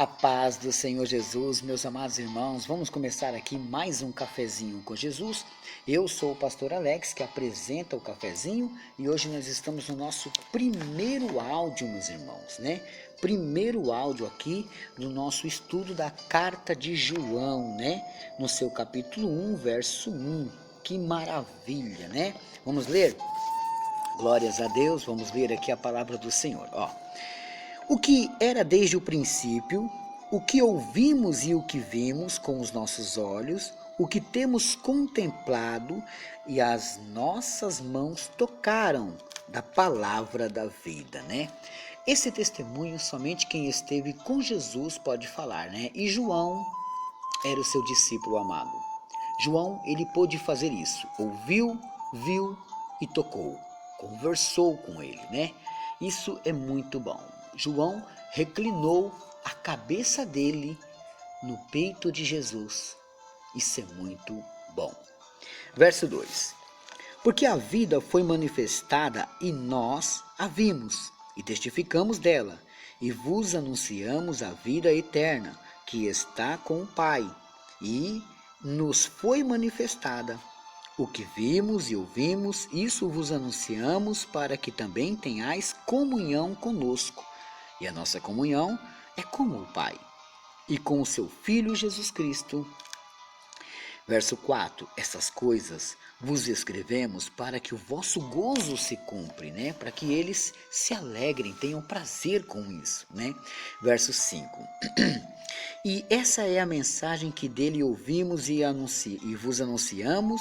A paz do Senhor Jesus, meus amados irmãos, vamos começar aqui mais um cafezinho com Jesus. Eu sou o pastor Alex, que apresenta o cafezinho, e hoje nós estamos no nosso primeiro áudio, meus irmãos, né? Primeiro áudio aqui do nosso estudo da carta de João, né? No seu capítulo 1, verso 1. Que maravilha, né? Vamos ler? Glórias a Deus, vamos ler aqui a palavra do Senhor, ó. O que era desde o princípio, o que ouvimos e o que vimos com os nossos olhos, o que temos contemplado e as nossas mãos tocaram da palavra da vida, né? Esse testemunho somente quem esteve com Jesus pode falar, né? E João era o seu discípulo amado. João, ele pôde fazer isso, ouviu, viu e tocou, conversou com ele, né? Isso é muito bom. João reclinou a cabeça dele no peito de Jesus. Isso é muito bom. Verso 2. Porque a vida foi manifestada e nós a vimos e testificamos dela e vos anunciamos a vida eterna que está com o Pai e nos foi manifestada. O que vimos e ouvimos, isso vos anunciamos para que também tenhais comunhão conosco. E a nossa comunhão é com o Pai e com o seu Filho Jesus Cristo. Verso 4, essas coisas vos escrevemos para que o vosso gozo se cumpra, né? Para que eles se alegrem, tenham prazer com isso, né? Verso 5, e essa é a mensagem que dele ouvimos e vos anunciamos,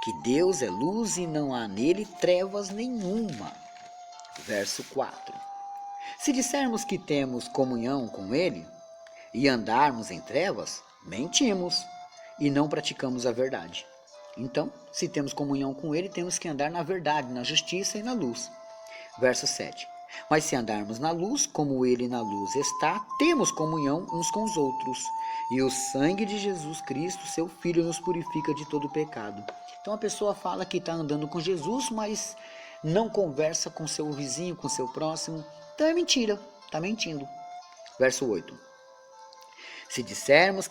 que Deus é luz e não há nele trevas nenhuma. Verso 4, se dissermos que temos comunhão com ele e andarmos em trevas, mentimos e não praticamos a verdade. Então, se temos comunhão com ele, temos que andar na verdade, na justiça e na luz. Verso 7. Mas se andarmos na luz, como ele na luz está, temos comunhão uns com os outros. E o sangue de Jesus Cristo, seu Filho, nos purifica de todo pecado. Então a pessoa fala que está andando com Jesus, mas não conversa com seu vizinho, com seu próximo. Então é mentira, está mentindo. Verso 8. Se dissermos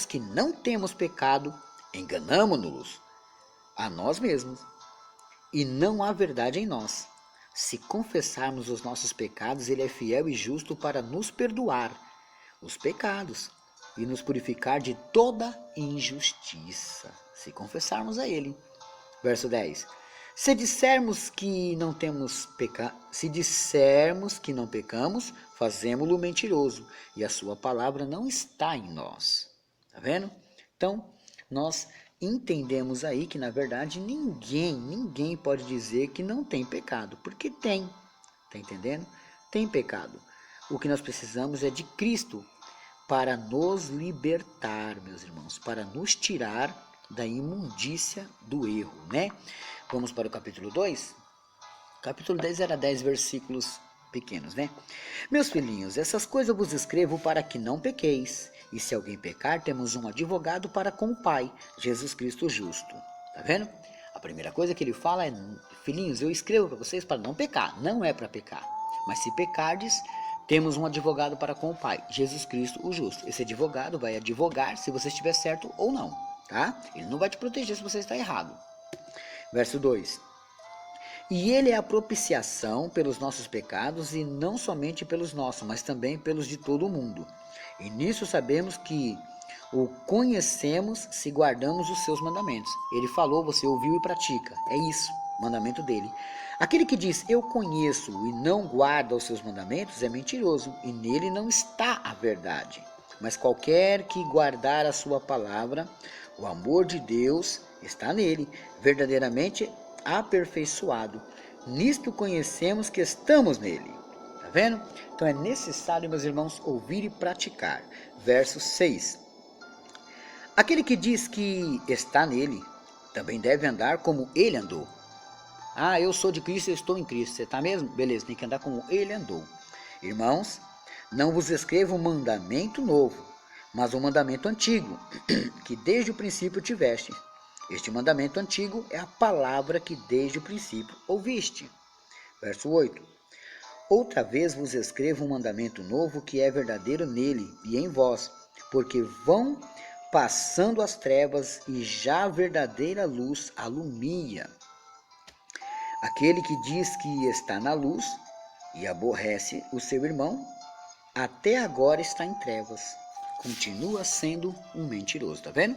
que não temos pecado, enganamo-nos a nós mesmos, e não há verdade em nós. Se confessarmos os nossos pecados, ele é fiel e justo para nos perdoar os pecados e nos purificar de toda injustiça. Se confessarmos a ele. Verso 10. Se dissermos que não pecamos, fazemo-lo mentiroso, e a sua palavra não está em nós. Tá vendo? Então, nós entendemos aí que, na verdade, ninguém pode dizer que não tem pecado, porque tem. Tá entendendo? Tem pecado. O que nós precisamos é de Cristo para nos libertar, meus irmãos, para nos tirar da imundícia do erro, né? Vamos para o capítulo 2? Capítulo 10 era 10 versículos pequenos, né? Meus filhinhos, essas coisas vos escrevo para que não pequeis. E se alguém pecar, temos um advogado para com o Pai, Jesus Cristo justo. Tá vendo? A primeira coisa que ele fala é, filhinhos, eu escrevo para vocês para não pecar. Não é para pecar. Mas se pecardes, temos um advogado para com o Pai, Jesus Cristo o justo. Esse advogado vai advogar se você estiver certo ou não, tá? Ele não vai te proteger se você está errado. Verso 2. E ele é a propiciação pelos nossos pecados, e não somente pelos nossos, mas também pelos de todo o mundo. E nisso sabemos que o conhecemos se guardamos os seus mandamentos. Ele falou, você ouviu e pratica. É isso, mandamento dele. Aquele que diz, eu conheço e não guarda os seus mandamentos, é mentiroso, e nele não está a verdade. Mas qualquer que guardar a sua palavra, o amor de Deus está nele, verdadeiramente aperfeiçoado. Nisto conhecemos que estamos nele. Tá vendo? Então é necessário, meus irmãos, ouvir e praticar. Verso 6. Aquele que diz que está nele, também deve andar como ele andou. Ah, eu sou de Cristo, eu estou em Cristo. Você está mesmo? Beleza, tem que andar como ele andou. Irmãos, não vos escrevo um mandamento novo, mas um mandamento antigo, que desde o princípio tiveste. Este mandamento antigo é a palavra que desde o princípio ouviste. Verso 8. Outra vez vos escrevo um mandamento novo que é verdadeiro nele e em vós, porque vão passando as trevas e já a verdadeira luz alumia. Aquele que diz que está na luz e aborrece o seu irmão, até agora está em trevas. Continua sendo um mentiroso, tá vendo?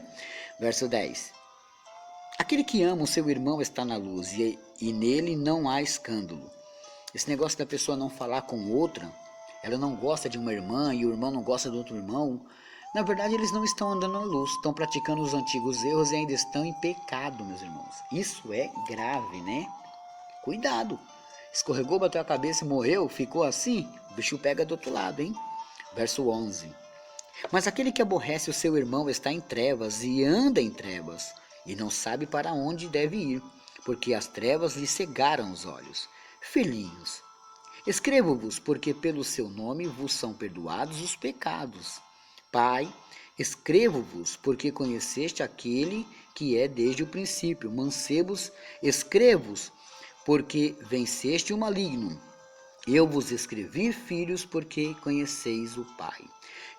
Verso 10. Aquele que ama o seu irmão está na luz e nele não há escândalo. Esse negócio da pessoa não falar com outra, ela não gosta de uma irmã e o irmão não gosta do outro irmão. Na verdade, eles não estão andando na luz, estão praticando os antigos erros e ainda estão em pecado, meus irmãos. Isso é grave, né? Cuidado. Escorregou, bateu a cabeça e morreu, ficou assim, o bicho pega do outro lado, hein? Verso 11. Mas aquele que aborrece o seu irmão está em trevas e anda em trevas, e não sabe para onde deve ir, porque as trevas lhe cegaram os olhos. Filhinhos, escrevo-vos porque pelo seu nome vos são perdoados os pecados. Pai, escrevo-vos porque conheceste aquele que é desde o princípio. Mancebos, escrevo-vos porque venceste o maligno. Eu vos escrevi, filhos, porque conheceis o Pai.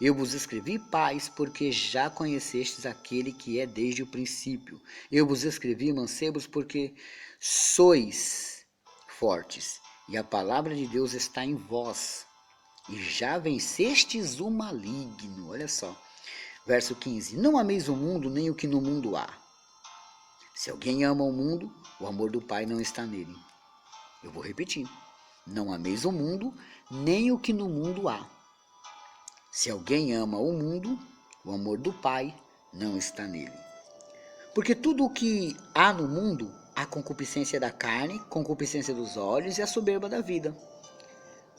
Eu vos escrevi, pais, porque já conhecestes aquele que é desde o princípio. Eu vos escrevi, mancebos, porque sois fortes, e a palavra de Deus está em vós, e já vencestes o maligno. Olha só, verso 15. Não ameis o mundo, nem o que no mundo há. Se alguém ama o mundo, o amor do Pai não está nele. Eu vou repetir. Não ameis o mundo, nem o que no mundo há. Se alguém ama o mundo, o amor do Pai não está nele. Porque tudo o que há no mundo, a concupiscência da carne, concupiscência dos olhos e a soberba da vida.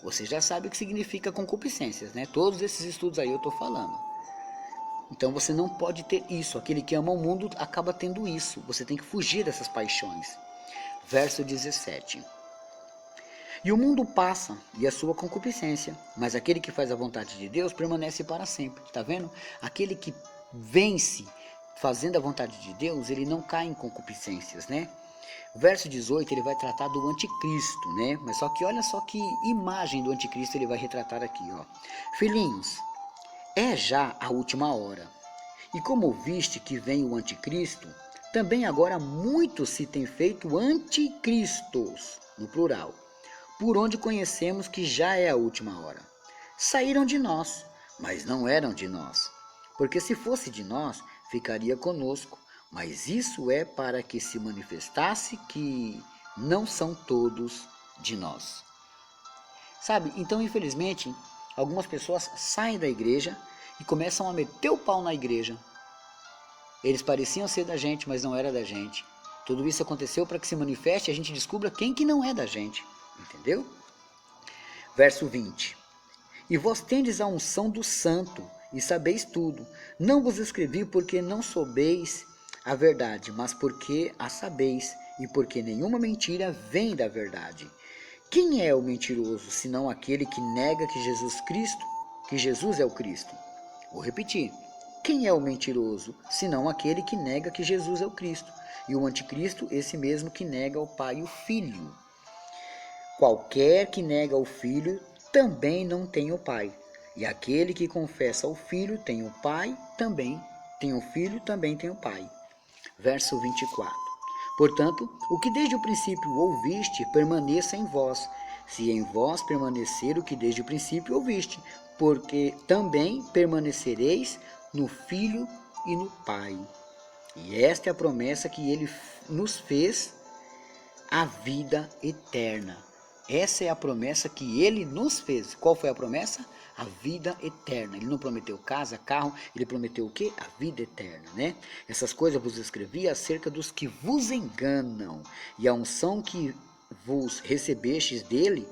Você já sabe o que significa concupiscências, né? Todos esses estudos aí eu estou falando. Então você não pode ter isso. Aquele que ama o mundo acaba tendo isso. Você tem que fugir dessas paixões. Verso 17. E o mundo passa, e a sua concupiscência, mas aquele que faz a vontade de Deus permanece para sempre. Está vendo? Aquele que vence fazendo a vontade de Deus, ele não cai em concupiscências, né? O verso 18, ele vai tratar do anticristo, né? Mas só que olha só que imagem do anticristo ele vai retratar aqui, ó. Filhinhos, é já a última hora. E como ouviste que vem o anticristo, também agora muitos se têm feito anticristos, no plural, por onde conhecemos que já é a última hora. Saíram de nós, mas não eram de nós. Porque se fosse de nós, ficaria conosco. Mas isso é para que se manifestasse que não são todos de nós. Sabe, então infelizmente, algumas pessoas saem da igreja e começam a meter o pau na igreja. Eles pareciam ser da gente, mas não era da gente. Tudo isso aconteceu para que se manifeste e a gente descubra quem que não é da gente. Entendeu? Verso 20. E vós tendes a unção do santo, e sabeis tudo. Não vos escrevi porque não soubeis a verdade, mas porque a sabeis, e porque nenhuma mentira vem da verdade. Quem é o mentiroso, senão aquele que nega que Jesus é o Cristo? Vou repetir. Quem é o mentiroso, senão aquele que nega que Jesus é o Cristo? E o anticristo, esse mesmo que nega o Pai e o Filho. Qualquer que nega o Filho também não tem o Pai. E aquele que confessa o Filho tem o Pai também, tem o Filho também tem o Pai. Verso 24. Portanto, o que desde o princípio ouviste, permaneça em vós. Se em vós permanecer o que desde o princípio ouviste, porque também permanecereis no Filho e no Pai. E esta é a promessa que ele nos fez, a vida eterna. Essa é a promessa que ele nos fez. Qual foi a promessa? A vida eterna. Ele não prometeu casa, carro, ele prometeu o quê? A vida eterna, né? Essas coisas vos escrevi acerca dos que vos enganam. E a unção que vos recebestes dele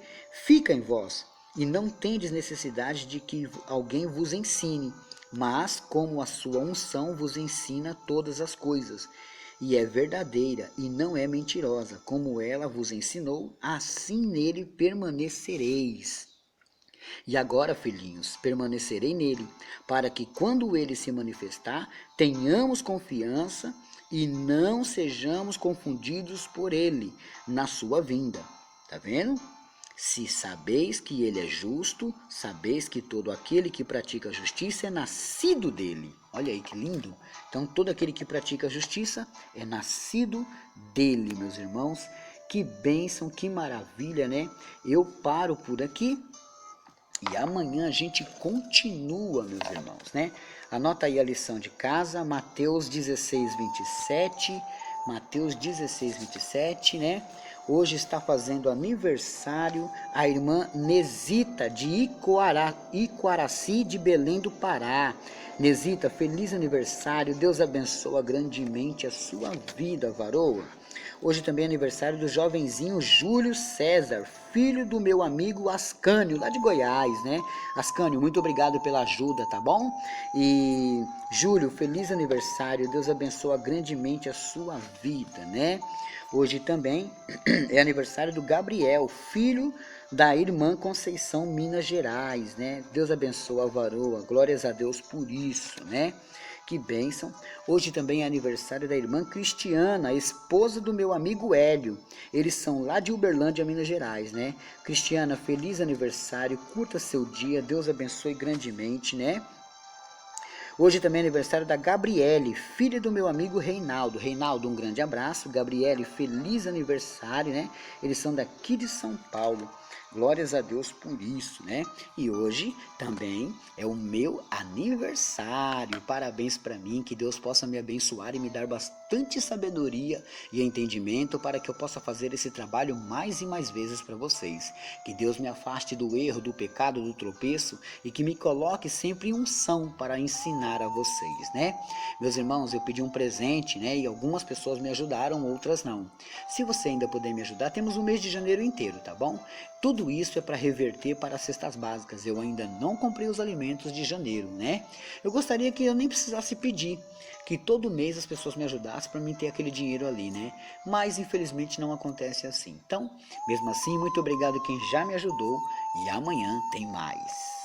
fica em vós. E não tendes necessidade de que alguém vos ensine. Mas como a sua unção vos ensina todas as coisas, e é verdadeira e não é mentirosa, como ela vos ensinou, assim nele permanecereis. E agora, filhinhos, permanecerei nele, para que quando ele se manifestar, tenhamos confiança e não sejamos confundidos por ele na sua vinda. Tá vendo? Se sabeis que ele é justo, sabeis que todo aquele que pratica a justiça é nascido dele. Olha aí que lindo. Então todo aquele que pratica a justiça é nascido dele, meus irmãos. Que bênção, que maravilha, né? Eu paro por aqui. E amanhã a gente continua, meus irmãos, né? Anota aí a lição de casa, Mateus 16, 27. Mateus 16, 27, né? Hoje está fazendo aniversário a irmã Nesita de Iquaraci de Belém do Pará. Nesita, feliz aniversário, Deus abençoa grandemente a sua vida, varoa. Hoje também é aniversário do jovenzinho Júlio César, filho do meu amigo Ascânio, lá de Goiás, né? Ascânio, muito obrigado pela ajuda, tá bom? E Júlio, feliz aniversário, Deus abençoa grandemente a sua vida, né? Hoje também é aniversário do Gabriel, filho da irmã Conceição, Minas Gerais, né? Deus abençoa a varoa, glórias a Deus por isso, né? Que bênção. Hoje também é aniversário da irmã Cristiana, esposa do meu amigo Hélio. Eles são lá de Uberlândia, Minas Gerais, né? Cristiana, feliz aniversário, curta seu dia, Deus abençoe grandemente, né? Hoje também é aniversário da Gabriele, filha do meu amigo Reinaldo. Reinaldo, um grande abraço. Gabriele, feliz aniversário, né? Eles são daqui de São Paulo. Glórias a Deus por isso, né? E hoje também é o meu aniversário. Parabéns para mim, que Deus possa me abençoar e me dar bastante sabedoria e entendimento para que eu possa fazer esse trabalho mais e mais vezes para vocês. Que Deus me afaste do erro, do pecado, do tropeço e que me coloque sempre em unção para ensinar a vocês, né? Meus irmãos, eu pedi um presente, né? E algumas pessoas me ajudaram, outras não. Se você ainda puder me ajudar, temos o mês de janeiro inteiro, tá bom? Tudo isso é para reverter para as cestas básicas. Eu ainda não comprei os alimentos de janeiro, né? Eu gostaria que eu nem precisasse pedir, que todo mês as pessoas me ajudassem para mim ter aquele dinheiro ali, né? Mas infelizmente não acontece assim. Então, mesmo assim, muito obrigado quem já me ajudou e amanhã tem mais.